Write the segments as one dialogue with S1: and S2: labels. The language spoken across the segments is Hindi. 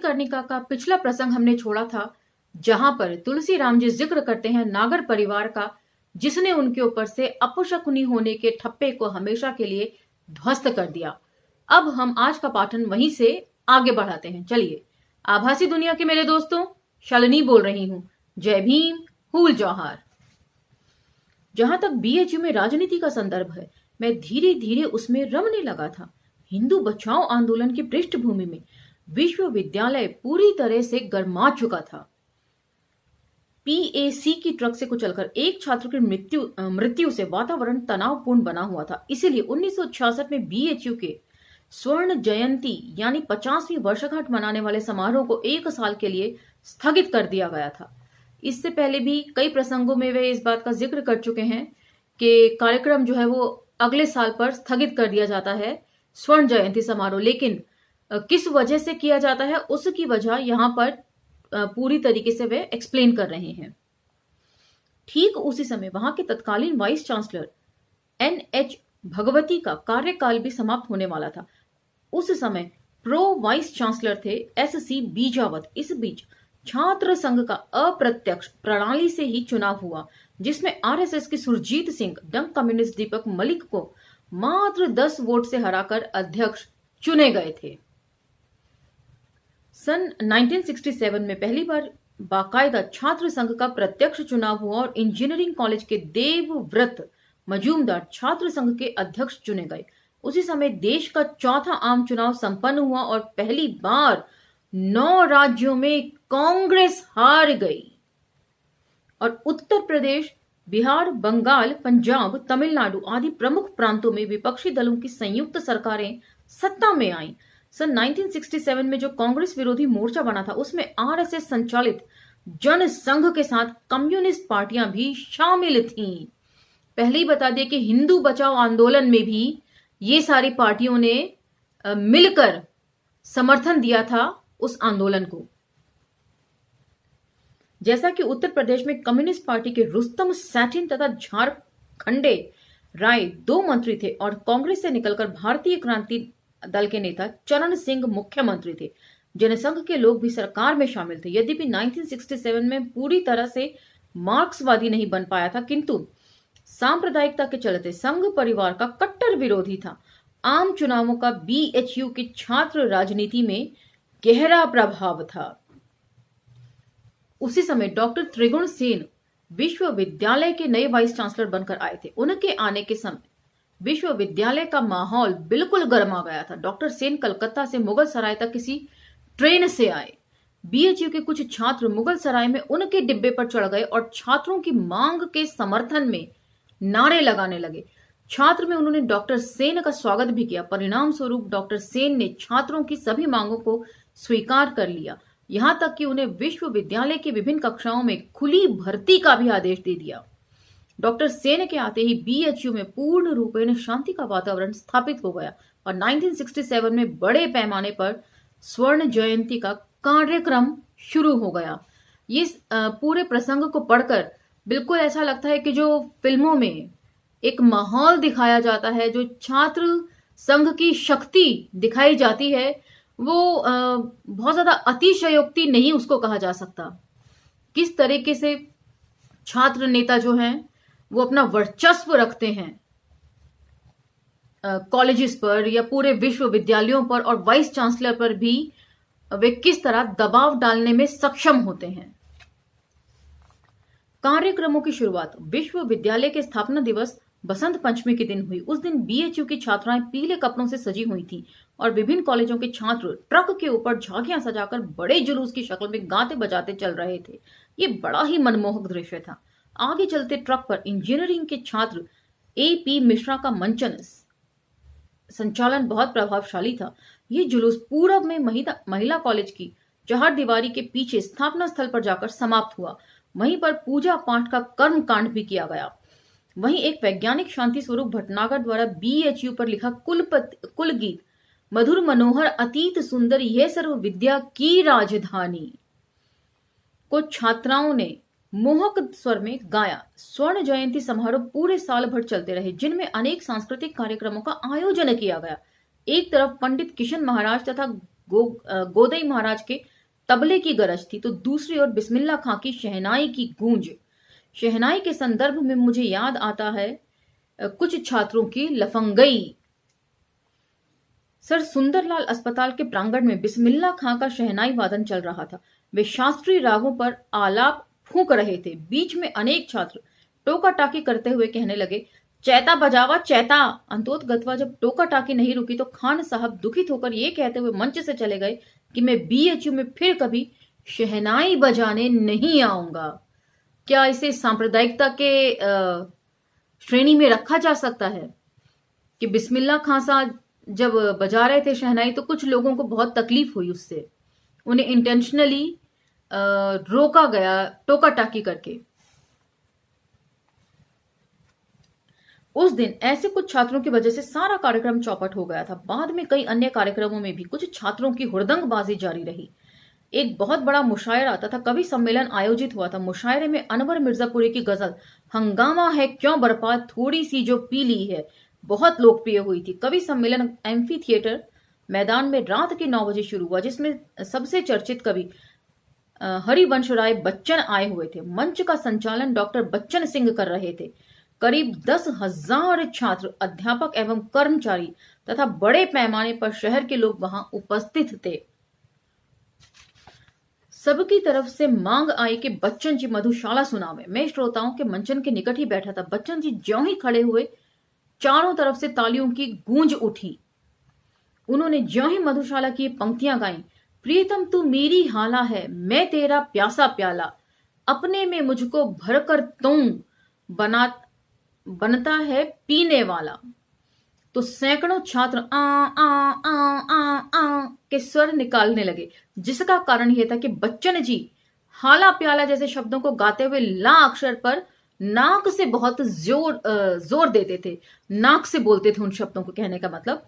S1: मणिकर्णिका का पिछला प्रसंग हमने छोड़ा था, जहां पर तुलसी राम जी जिक्र करते हैं नागर परिवार का, जिसने उनके ऊपर से अपशकुनी होने के ठप्पे को हमेशा के लिए ध्वस्त कर दिया। अब हम आज का पाठन वहीं से आगे बढ़ाते हैं। चलिए, आभासी दुनिया के मेरे दोस्तों, शालिनी बोल रही हूं। जय भीम, हुल जौहार। जहां तक बीएचयू में राजनीति का संदर्भ है, मैं धीरे धीरे उसमें रमने लगा था। हिंदू बचाओ आंदोलन की पृष्ठभूमि में विश्वविद्यालय पूरी तरह से गर्मा चुका था। पीएसी की ट्रक से कुचलकर एक छात्र की मृत्यु से वातावरण तनावपूर्ण बना हुआ था। इसीलिए 1966 में बीएचयू के स्वर्ण जयंती यानी 50वीं वर्षगांठ मनाने वाले समारोह को 1 साल के लिए स्थगित कर दिया गया था। इससे पहले भी कई प्रसंगों में वे इस बात का जिक्र कर चुके हैं कि कार्यक्रम जो है वो अगले साल पर स्थगित कर दिया जाता है, स्वर्ण जयंती समारोह। लेकिन किस वजह से किया जाता है, उसकी वजह यहां पर पूरी तरीके से वे एक्सप्लेन कर रहे हैं। ठीक उसी समय वहां के तत्कालीन वाइस चांसलर एनएच भगवती का कार्यकाल भी समाप्त होने वाला था। उस समय प्रो वाइस चांसलर थे एससी बीजावत। इस बीच छात्र संघ का अप्रत्यक्ष प्रणाली से ही चुनाव हुआ, जिसमें आरएसएस की सुरजीत सिंह डंग कम्युनिस्ट दीपक मलिक को मात्र 10 वोट से हराकर अध्यक्ष चुने गए थे। सन 1967 में पहली बार बाकायदा छात्र संघ का प्रत्यक्ष चुनाव हुआ और इंजीनियरिंग कॉलेज के देवव्रत मजूमदार छात्र संघ के अध्यक्ष चुने गए। उसी समय देश का चौथा आम चुनाव संपन्न हुआ और पहली बार 9 राज्यों में कांग्रेस हार गई और उत्तर प्रदेश, बिहार, बंगाल, पंजाब, तमिलनाडु आदि प्रमुख प्रांतों में विपक्षी दलों की संयुक्त सरकारें सत्ता में आईं। सन 1967 में जो कांग्रेस विरोधी मोर्चा बना था, उसमें आरएसएस संचालित जनसंघ के साथ कम्युनिस्ट पार्टियां भी शामिल थीं। पहले ही बता दें कि हिंदू बचाओ आंदोलन में भी ये सारी पार्टियों ने मिलकर समर्थन दिया था उस आंदोलन को। जैसा कि उत्तर प्रदेश में कम्युनिस्ट पार्टी के रुस्तम सैटिन तथा झारखंडे राय 2 मंत्री थे और कांग्रेस से निकलकर भारतीय क्रांति दल के नेता चरण सिंह मुख्यमंत्री थे। जनसंघ के लोग भी सरकार में शामिल थे। यद्यपि 1967 में पूरी तरह से मार्क्सवादी नहीं बन पाया था, किंतु सांप्रदायिकता के चलते संघ परिवार का कट्टर विरोधी था। आम चुनावों का बीएचयू की छात्र राजनीति में गहरा प्रभाव था। उसी समय डॉक्टर त्रिगुण सेन विश्वविद्यालय के नए वाइस चांसलर बनकर आए थे। उनके आने के समय विश्वविद्यालय का माहौल बिल्कुल गर्मा गया था। डॉक्टर सेन कलकत्ता से मुगल सराय तक किसी ट्रेन से आए। बीएचयू के कुछ छात्र मुगल सराय में उनके डिब्बे पर चढ़ गए और छात्रों की मांग के समर्थन में नारे लगाने लगे। छात्र में उन्होंने डॉक्टर सेन का स्वागत भी किया। परिणाम स्वरूप डॉक्टर सेन ने छात्रों की सभी मांगों को स्वीकार कर लिया, यहां तक कि उन्हें विश्वविद्यालय की विभिन्न कक्षाओं में खुली भर्ती का भी आदेश दे दिया। डॉक्टर सेन के आते ही बीएचयू में पूर्ण रूपेण शांति का वातावरण स्थापित हो गया और 1967 में बड़े पैमाने पर स्वर्ण जयंती का कार्यक्रम शुरू हो गया। ये पूरे प्रसंग को पढ़कर बिल्कुल ऐसा लगता है कि जो फिल्मों में एक माहौल दिखाया जाता है, जो छात्र संघ की शक्ति दिखाई जाती है, वो बहुत ज्यादा अतिशयोक्ति नहीं उसको कहा जा सकता। किस तरीके से छात्र नेता जो हैं वो अपना वर्चस्व रखते हैं कॉलेजेस पर या पूरे विश्वविद्यालयों पर, और वाइस चांसलर पर भी वे किस तरह दबाव डालने में सक्षम होते हैं। कार्यक्रमों की शुरुआत विश्वविद्यालय के स्थापना दिवस बसंत पंचमी के दिन हुई। उस दिन बीएचयू की छात्राएं पीले कपड़ों से सजी हुई थीं और विभिन्न कॉलेजों के छात्र ट्रक के ऊपर झांकियां सजाकर बड़े जुलूस की शक्ल में गाते बजाते चल रहे थे। ये बड़ा ही मनमोहक दृश्य था। आगे चलते ट्रक पर इंजीनियरिंग के छात्र एपी मिश्रा का मंचन संचालन बहुत प्रभावशाली था। ये जुलूस पूरब में महिला कॉलेज की चहारदीवारी के पीछे स्थापना स्थल पर जाकर समाप्त हुआ। वहीं पर पूजा पाठ का कर्म कांड भी किया गया। वहीं एक वैज्ञानिक शांति स्वरूप भटनागर द्वारा बीएचयू पर लिखा कुल गीत मधुर मनोहर अतीत सुंदर यह सर्व विद्या की राजधानी को छात्राओं ने मोहक स्वर में गाया। स्वर्ण जयंती समारोह पूरे साल भर चलते रहे, जिनमें अनेक सांस्कृतिक कार्यक्रमों का आयोजन किया गया। एक तरफ पंडित किशन महाराज तथा गोदई महाराज के तबले की गरज थी, तो दूसरी ओर बिस्मिल्लाह खां की शहनाई की गूंज। शहनाई के संदर्भ में मुझे याद आता है कुछ छात्रों की लफंगई। सर सुंदरलाल अस्पताल के प्रांगण में बिस्मिल्लाह खां का शहनाई वादन चल रहा था। वे शास्त्रीय रागों पर आलाप फूंक रहे थे। बीच में अनेक छात्र टोका टाकी करते हुए कहने लगे, चैता बजावा चैता। अंतोतगत्वा जब टोका टाकी नहीं रुकी तो खान साहब दुखित होकर यह कहते हुए मंच से चले गए कि मैं बीएचयू में फिर कभी शहनाई बजाने नहीं आऊंगा। क्या इसे सांप्रदायिकता के श्रेणी में रखा जा सकता है कि बिस्मिल्लाह खां साहब जब बजा रहे थे शहनाई तो कुछ लोगों को बहुत तकलीफ हुई उससे, उन्हें इंटेंशनली रोका गया टोका टाकी करके। उस दिन ऐसे कुछ छात्रों की वजह से सारा कार्यक्रम चौपट हो गया था। बाद में कई अन्य कार्यक्रमों में भी कुछ छात्रों की हुड़दंगबाजी जारी रही। एक बहुत बड़ा मुशायरा तथा कवि सम्मेलन आयोजित हुआ था। मुशायरे में अनवर मिर्जापुरी की गजल हंगामा है क्यों बरपा थोड़ी सी जो पी ली है बहुत लोकप्रिय हुई थी। कवि सम्मेलन एम्फी थिएटर मैदान में रात के 9 बजे शुरू हुआ, जिसमें सबसे चर्चित कवि हरिवंश राय बच्चन आए हुए थे। मंच का संचालन डॉक्टर बच्चन सिंह कर रहे थे। करीब 10,000 छात्र, अध्यापक एवं कर्मचारी तथा बड़े पैमाने पर शहर के लोग वहां उपस्थित थे। सबकी तरफ से मांग आई कि बच्चन जी मधुशाला सुनावे। मैं श्रोताओं के मंचन के निकट ही बैठा था। बच्चन जी ज्यों ही खड़े हुए चारों तरफ से तालियों की गूंज उठी। उन्होंने ज्यों ही मधुशाला की पंक्तियां गाईं, प्रीतम तू मेरी हाला है, मैं तेरा प्यासा प्याला, अपने में मुझको भरकर तुम बनता है पीने वाला। तो सैकड़ों छात्र आ आ आ आ आ के स्वर निकालने लगे, जिसका कारण यह था कि बच्चन जी हाला प्याला जैसे शब्दों को गाते हुए ला अक्षर पर नाक से बहुत जोर देते थे। नाक से बोलते थे उन शब्दों को, कहने का मतलब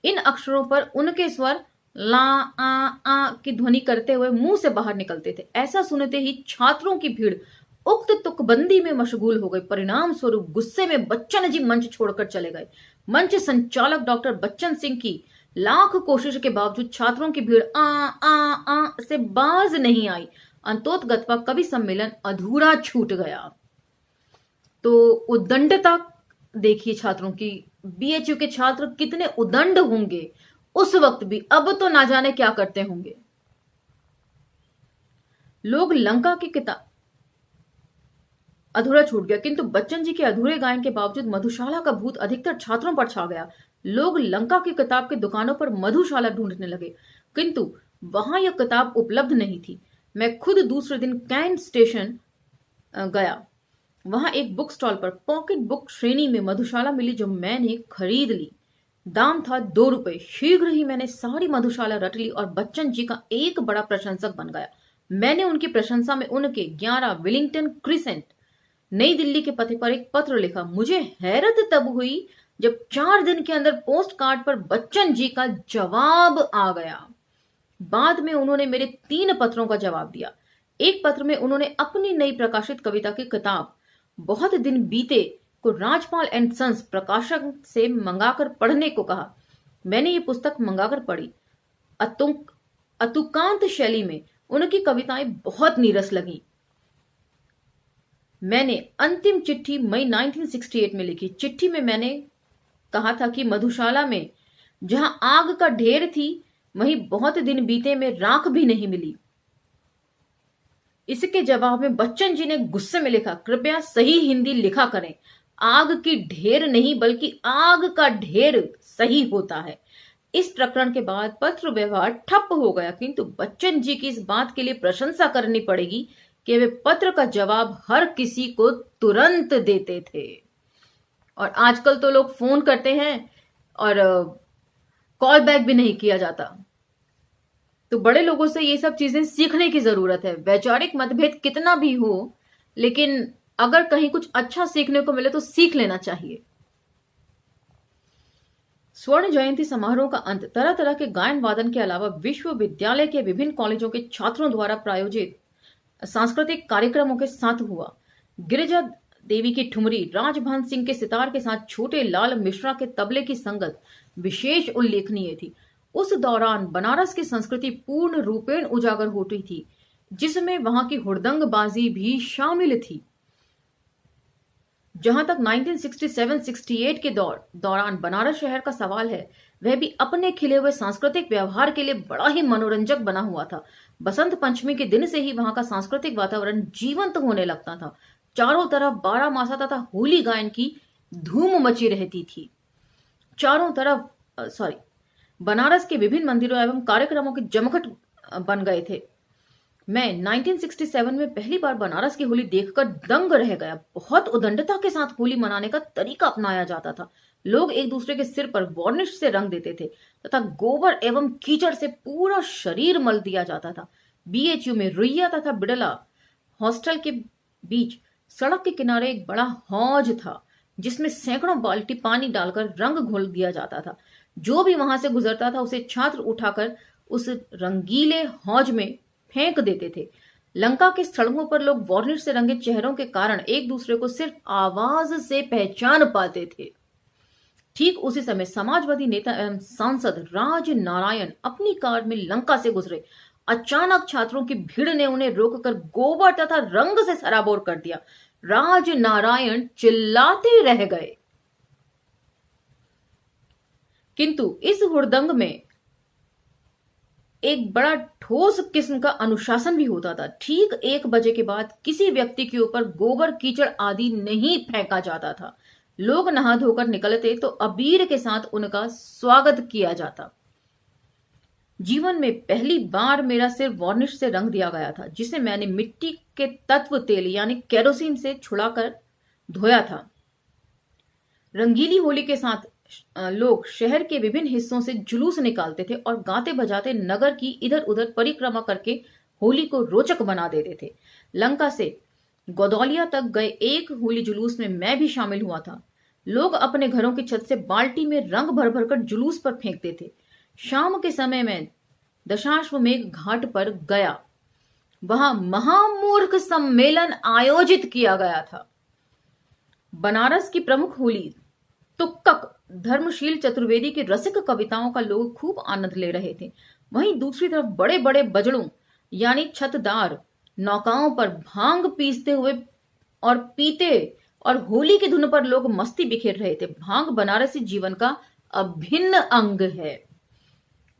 S1: इन अक्षरों पर उनके स्वर ला आ की ध्वनि करते हुए मुंह से बाहर निकलते थे। ऐसा सुनते ही छात्रों की भीड़ उक्त तुकबंदी में मशगूल हो गई। परिणाम स्वरूप गुस्से में बच्चन जी मंच छोड़कर चले गए। मंच संचालक डॉक्टर बच्चन सिंह की लाख कोशिश के बावजूद छात्रों की भीड़ आ से बाज नहीं आई। अंतोतगत्वा कवि सम्मेलन अधूरा छूट गया। तो उदंडता देखिए छात्रों की। बीएचयू के छात्र कितने उदंड होंगे उस वक्त भी, अब तो ना जाने क्या करते होंगे। लोग लंका की किताब अधूरा छूट गया, किंतु बच्चन जी के अधूरे गायन के बावजूद मधुशाला का भूत अधिकतर छात्रों पर छा गया। लोग लंका की किताब की दुकानों पर मधुशाला ढूंढने लगे, किंतु वहां यह किताब उपलब्ध नहीं थी। मैं खुद दूसरे दिन कैंट स्टेशन गया। वहां एक बुक स्टॉल पर पॉकेट बुक श्रेणी में मधुशाला मिली, जो मैंने खरीद ली। दाम था 2 रुपए। शीघ्र ही मैंने सारी मधुशाला रट ली और बच्चन जी का एक बड़ा प्रशंसक बन गया। मैंने उनकी प्रशंसा में उनके 11 विलिंगटन क्रिसेंट नई दिल्ली के पते पर एक पत्र लिखा। मुझे हैरत तब हुई जब 4 दिन के अंदर पोस्ट कार्ड पर बच्चन जी का जवाब आ गया। बाद में उन्होंने मेरे 3 पत्रों का जवाब दिया। एक पत्र में उन्होंने अपनी नई प्रकाशित कविता की किताब बहुत दिन बीते को राजपाल एंड सन्स प्रकाशक से मंगाकर पढ़ने को कहा। मैंने ये पुस्तक मंगाकर पढ़ी। अतुकांत शैली में उनकी कविताएं बहुत नीरस लगी। मैंने अंतिम चिट्ठी मई 1968 में लिखी। चिट्ठी में मैंने कहा था कि मधुशाला में जहां आग का ढेर थी वहीं बहुत दिन बीते में राख भी नहीं मिली। इसके जवाब में बच्चन जी ने गुस्से में लिखा, कृपया सही हिंदी लिखा करें। आग की ढेर नहीं बल्कि आग का ढेर सही होता है। इस प्रकरण के बाद पत्र व्यवहार ठप हो गया, किंतु बच्चन जी की इस बात के लिए प्रशंसा करनी पड़ेगी कि वे पत्र का जवाब हर किसी को तुरंत देते थे। और आजकल तो लोग फोन करते हैं और कॉल बैक भी नहीं किया जाता। तो बड़े लोगों से ये सब चीजें सीखने की जरूरत है। वैचारिक मतभेद कितना भी हो, लेकिन अगर कहीं कुछ अच्छा सीखने को मिले तो सीख लेना चाहिए। स्वर्ण जयंती समारोह का अंत तरह तरह के गायन वादन के अलावा विश्वविद्यालय के विभिन्न कॉलेजों के छात्रों द्वारा प्रायोजित सांस्कृतिक कार्यक्रमों के साथ हुआ। गिरिजा देवी की ठुमरी, राजभान सिंह के सितार के साथ छोटे लाल मिश्रा के तबले की संगत विशेष उल्लेखनीय थी। उस दौरान बनारस की संस्कृति पूर्ण रूपेण उजागर होती थी, जिसमें वहां की हुड़दंगबाजी भी शामिल थी। जहां तक 1967-68 के दौरान बनारस शहर का सवाल है, वह भी अपने खिले हुए सांस्कृतिक व्यवहार के लिए बड़ा ही मनोरंजक बना हुआ था। बसंत पंचमी के दिन से ही वहां का सांस्कृतिक वातावरण जीवंत होने लगता था। चारों तरफ बारहमासा तथा होली गायन की धूम मची रहती थी। चारों तरफ सॉरी बनारस के विभिन्न मंदिरों एवं कार्यक्रमों के जमघट बन गए थे। मैं 1967 में पहली बार बनारस की होली देखकर दंग रह गया। बहुत उदंडता के साथ होली मनाने का तरीका अपनाया जाता था। लोग एक दूसरे के सिर पर वार्निश से रंग देते थे तथा गोबर एवं कीचड़ से पूरा शरीर मल दिया जाता था। बीएचयू में रुइया तथा बिड़ला हॉस्टल के बीच सड़क के किनारे एक बड़ा हौज था, जिसमें सैकड़ों बाल्टी पानी डालकर रंग घोल दिया जाता था। जो भी वहां से गुजरता था उसे छात्र उठाकर उस रंगीले हौज में फेंक देते थे। लंका के सड़कों पर लोग वार्निश से रंगे चेहरों के कारण एक दूसरे को सिर्फ आवाज से पहचान पाते थे। ठीक उसी समय समाजवादी नेता एवं सांसद राज नारायण अपनी कार में लंका से गुजरे। अचानक छात्रों की भीड़ ने उन्हें रोककर गोबर तथा रंग से सराबोर कर दिया। राज नारायण चिल्लाते रह गए, किंतु इस हुड़दंग में एक बड़ा ठोस किस्म का अनुशासन भी होता था। ठीक 1 बजे के बाद किसी व्यक्ति के ऊपर गोबर कीचड़ आदि नहीं फेंका जाता था। लोग नहा धोकर निकलते तो अबीर के साथ उनका स्वागत किया जाता। जीवन में पहली बार मेरा सिर वार्निश से रंग दिया गया था, जिसे मैंने मिट्टी के तत्व तेल यानी केरोसिन से छुड़ाकर धोया था। रंगीली होली के साथ लोग शहर के विभिन्न हिस्सों से जुलूस निकालते थे और गाते बजाते नगर की इधर उधर परिक्रमा करके होली को रोचक बना देते थे। लंका से गोदौलिया तक गए एक होली जुलूस में मैं भी शामिल हुआ था। लोग अपने घरों की छत से बाल्टी में रंग भर भर कर जुलूस पर फेंकते थे। शाम के समय में दशाश्वमेध घाट पर गया। वहां महामूर्ख सम्मेलन आयोजित किया गया था। बनारस की प्रमुख होली तुक्कक धर्मशील चतुर्वेदी की रसिक कविताओं का लोग खूब आनंद ले रहे थे। वहीं दूसरी तरफ बड़े बड़े बजड़ों यानी छतदार नौकाओं पर भांग पीसते हुए और पीते और होली की धुन पर लोग मस्ती बिखेर रहे थे। भांग बनारसी जीवन का अभिन्न अंग है।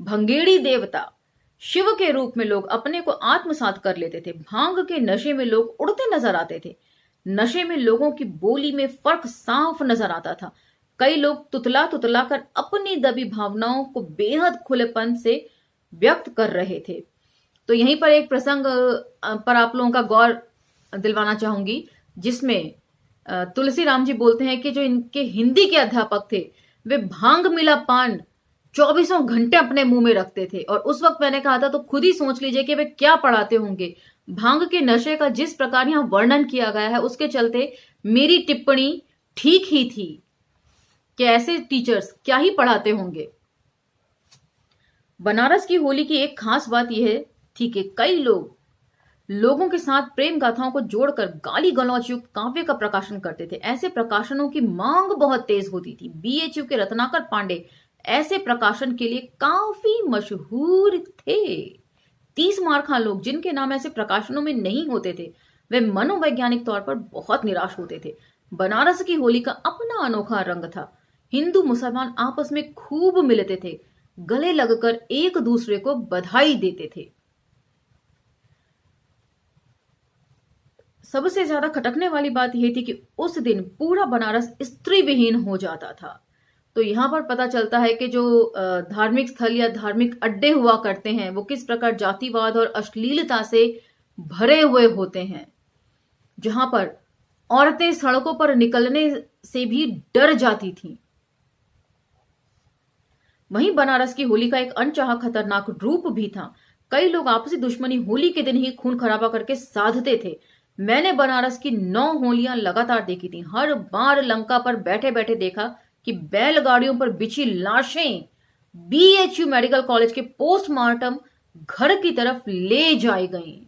S1: भंगेड़ी देवता शिव के रूप में लोग अपने को आत्मसात कर लेते थे। भांग के नशे में लोग उड़ते नजर आते थे। नशे में लोगों की बोली में फर्क साफ नजर आता था। कई लोग तुतला तुतला कर अपनी दबी भावनाओं को बेहद खुलेपन से व्यक्त कर रहे थे। तो यहीं पर एक प्रसंग पर आप लोगों का गौर दिलवाना चाहूंगी, जिसमें तुलसीराम जी बोलते हैं कि जो इनके हिंदी के अध्यापक थे वे भांग मिला पान 24 घंटे अपने मुंह में रखते थे। और उस वक्त मैंने कहा था तो खुद ही सोच लीजिए कि वे क्या पढ़ाते होंगे। भांग के नशे का जिस प्रकार यहां वर्णन किया गया है, उसके चलते मेरी टिप्पणी ठीक ही थी कि ऐसे टीचर्स क्या ही पढ़ाते होंगे। बनारस की होली की एक खास बात यह थी कि कई लोगों के साथ प्रेम गाथाओं को जोड़कर गाली गलौच युक्त काव्य का प्रकाशन करते थे। ऐसे प्रकाशनों की मांग बहुत तेज होती थी। बीएचयू के रत्नाकर पांडे ऐसे प्रकाशन के लिए काफी मशहूर थे। 30 मारखा लोग जिनके नाम ऐसे प्रकाशनों में नहीं होते थे, वे मनोवैज्ञानिक तौर पर बहुत निराश होते थे। बनारस की होली का अपना अनोखा रंग था। हिंदू मुसलमान आपस में खूब मिलते थे, गले लगकर एक दूसरे को बधाई देते थे। सबसे ज्यादा खटकने वाली बात यह थी कि उस दिन पूरा बनारस स्त्री विहीन हो जाता था। तो यहां पर पता चलता है कि जो धार्मिक स्थल या धार्मिक अड्डे हुआ करते हैं वो किस प्रकार जातिवाद और अश्लीलता से भरे हुए होते हैं, जहां पर औरतें सड़कों पर निकलने से भी डर जाती थीं। वहीं बनारस की होली का एक अनचाहा खतरनाक रूप भी था। कई लोग आपसी दुश्मनी होली के दिन ही खून खराबा करके साधते थे। मैंने बनारस की 9 होलियां लगातार देखी थी। हर बार लंका पर बैठे बैठे देखा कि बैलगाड़ियों पर बिछी लाशें बीएचयू मेडिकल कॉलेज के पोस्टमार्टम घर की तरफ ले जाई गईं।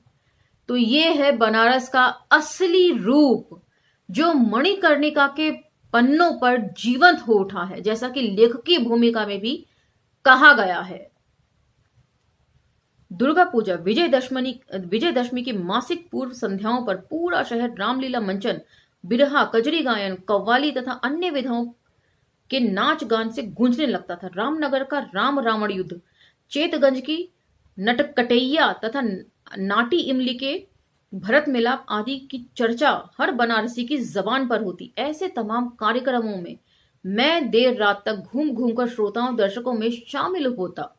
S1: तो ये है बनारस का असली रूप, जो मणिकर्णिका के पन्नों पर जीवंत हो उठा है, जैसा कि लेखकीय भूमिका में भी कहा गया है। दुर्गा पूजा विजयदशमी की मासिक पूर्व संध्याओं पर पूरा शहर रामलीला मंचन, बिरहा, कजरी गायन, कव्वाली तथा अन्य विधाओं के नाच गान से गूंजने लगता था। रामनगर का राम रावण युद्ध, चेतगंज की नटकटैया तथा नाटी इमली के भरत मिलाप आदि की चर्चा हर बनारसी की जबान पर होती। ऐसे तमाम कार्यक्रमों में मैं देर रात तक घूम घूम कर श्रोताओं दर्शकों में शामिल होता।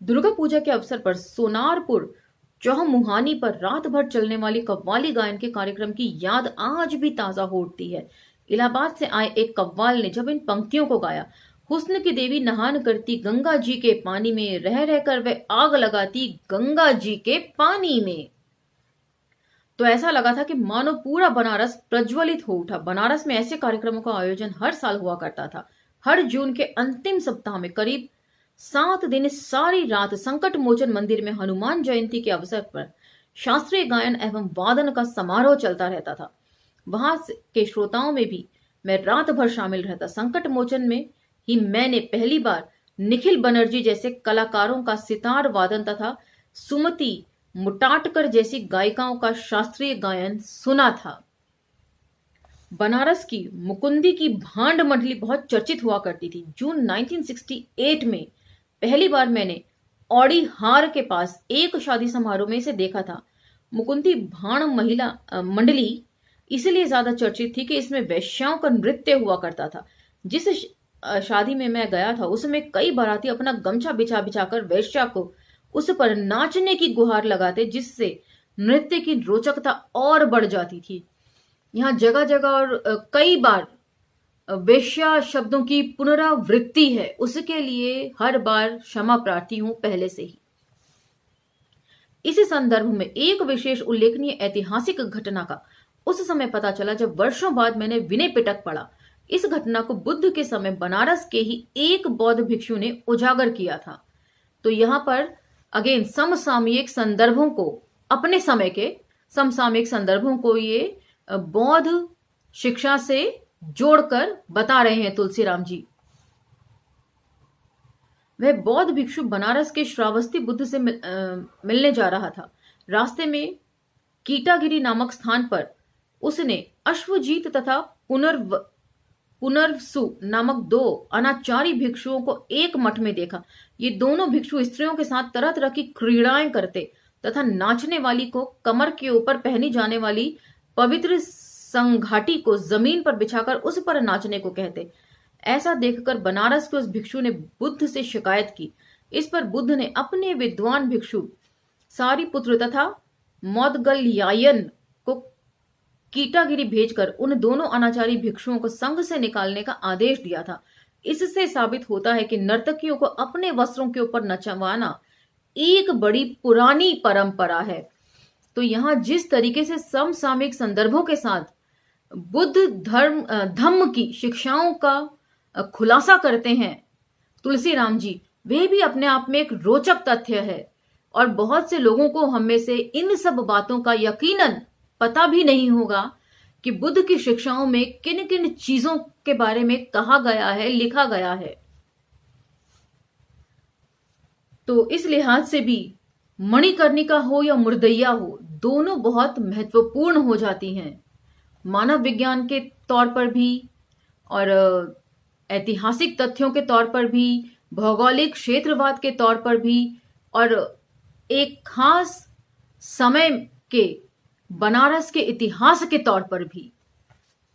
S1: दुर्गा पूजा के अवसर पर सोनारपुर चौमुहानी पर रात भर चलने वाली कव्वाली गायन के कार्यक्रम की याद आज भी ताजा हो उठती है। इलाहाबाद से आए एक कव्वाल ने जब इन पंक्तियों को गाया, हुस्न की देवी नहान करती गंगा जी के पानी में, रह रहकर वे आग लगाती गंगा जी के पानी में, तो ऐसा लगा था कि मानो पूरा बनारस प्रज्वलित हो उठा। बनारस में ऐसे कार्यक्रमों का आयोजन हर साल हुआ करता था। हर जून के अंतिम सप्ताह में करीब 7 दिन सारी रात संकट मोचन मंदिर में हनुमान जयंती के अवसर पर शास्त्रीय गायन एवं वादन का समारोह चलता रहता था। वहां के श्रोताओं में भी मैं रात भर शामिल रहता। संकट मोचन में ही मैंने पहली बार निखिल बनर्जी जैसे कलाकारों का सितार वादन तथा सुमति मुटाटकर जैसी गायिकाओं का शास्त्रीय गायन सुना था। बनारस की मुकुंदी की भांड मंडली बहुत चर्चित हुआ करती थी। जून 1968 में पहली बार मैंने औड़ी हार के पास एक शादी समारोह में इसे देखा था। मुकुंदी भांड महिला मंडली इसलिए ज्यादा चर्चित थी कि इसमें वैश्याओं का नृत्य हुआ करता था। जिस शादी में मैं गया था उसमें कई बाराती अपना गमछा बिछा बिछाकर वैश्या को उस पर नाचने की गुहार लगाते, जिससे नृत्य की रोचकता और बढ़ जाती थी। यहाँ जगह जगह और कई बार वेश्या शब्दों की पुनरावृत्ति है, उसके लिए हर बार क्षमा प्रार्थी हूं पहले से ही। इसी संदर्भ में एक विशेष उल्लेखनीय ऐतिहासिक घटना का उस समय पता चला जब वर्षों बाद मैंने विनय पिटक पढ़ा। इस घटना को बुद्ध के समय बनारस के ही एक बौद्ध भिक्षु ने उजागर किया था। तो यहाँ पर अगेन समसामयिक संदर्भों को, अपने समय के समसामयिक संदर्भों को ये बौद्ध शिक्षा से जोड़कर बता रहे हैं तुलसीराम जी। वह बौद्ध भिक्षु बनारस के श्रावस्ती बुद्ध से मिलने जा रहा था। रास्ते में कीटागिरी नामक स्थान पर उसने अश्वजीत तथा पुनर्वसु नामक 2 अनाचारी भिक्षुओं को एक मठ में देखा। ये दोनों भिक्षु स्त्रियों के साथ तरह तरह की क्रीड़ाएं करते तथा नाचने वाली को कमर के ऊपर पहनी जाने वाली पवित्र संघाटी को जमीन पर बिछाकर उस पर नाचने को कहते। ऐसा देखकर बनारस के उस भिक्षु ने बुद्ध से शिकायत की। इस पर बुद्ध ने अपने विद्वान भिक्षु सारिपुत्र तथा मौदगल्यायन को कीटागिरी भेजकर उन दोनों अनाचारी भिक्षुओं को संघ से निकालने का आदेश दिया था। इससे साबित होता है कि नर्तकियों को अपने वस्त्रों के ऊपर नचवाना एक बड़ी पुरानी परंपरा है। तो यहां जिस तरीके से समसामयिक संदर्भों के साथ बुद्ध धम्म की शिक्षाओं का खुलासा करते हैं तुलसीराम जी, वे भी अपने आप में एक रोचक तथ्य है। और बहुत से लोगों को हम में से इन सब बातों का यकीनन पता भी नहीं होगा कि बुद्ध की शिक्षाओं में किन किन चीजों के बारे में कहा गया है, लिखा गया है। तो इस लिहाज से भी मणिकर्णिका हो या मुर्दैया हो, दोनों बहुत महत्वपूर्ण हो जाती हैं, मानव विज्ञान के तौर पर भी और ऐतिहासिक तथ्यों के तौर पर भी, भौगोलिक क्षेत्रवाद के तौर पर भी, और एक खास समय के बनारस के इतिहास के तौर पर भी।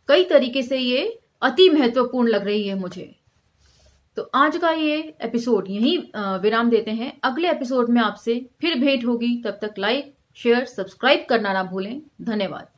S1: कई तरीके से ये अति महत्वपूर्ण लग रही है मुझे। तो आज का ये एपिसोड यहीं विराम देते हैं। अगले एपिसोड में आपसे फिर भेंट होगी। तब तक लाइक, शेयर, सब्सक्राइब करना ना भूलें। धन्यवाद।